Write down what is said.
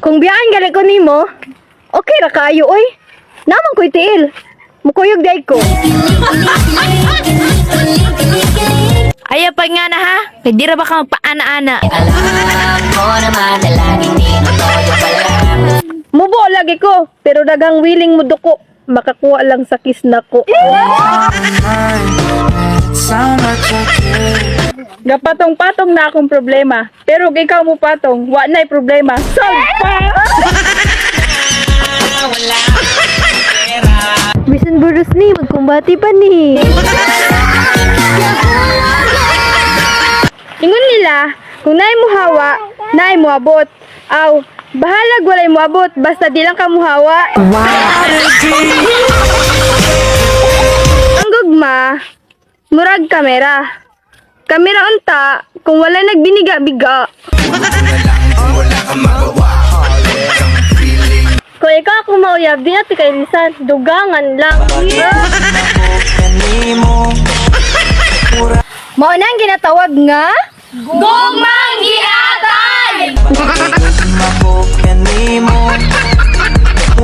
Kung biyaan gali ko nimo, okay ra kayo oy. Naman ko'y tiil. Mukuyog day ko. Ayaw pa nga na ha. Pwede ra ba ka magpaana-ana? Alam ko naman na laging di mo todo pala. Mubo lagi ko, pero dagang willing mo duko. Makakuha lang sa kiss na ko. Gapatong-patong na akong problema. Pero ikaw mo patong, wa na'y problema. Solve pa! Bisan burus ni, magkumbati pa ni. Ingon nila, kung naay mo hawa, naay mo abot. Aw, bahalag walay mo abot, basta di lang ka mo hawa. Ang gugma, murag kamera. Kamera unta, kung wala nagbiniga-biga. Kung ikaw ako mauyab, di natin kay Lisan, dugangan lang. Mao na ang ginatawag nga? Gugmang Ginata!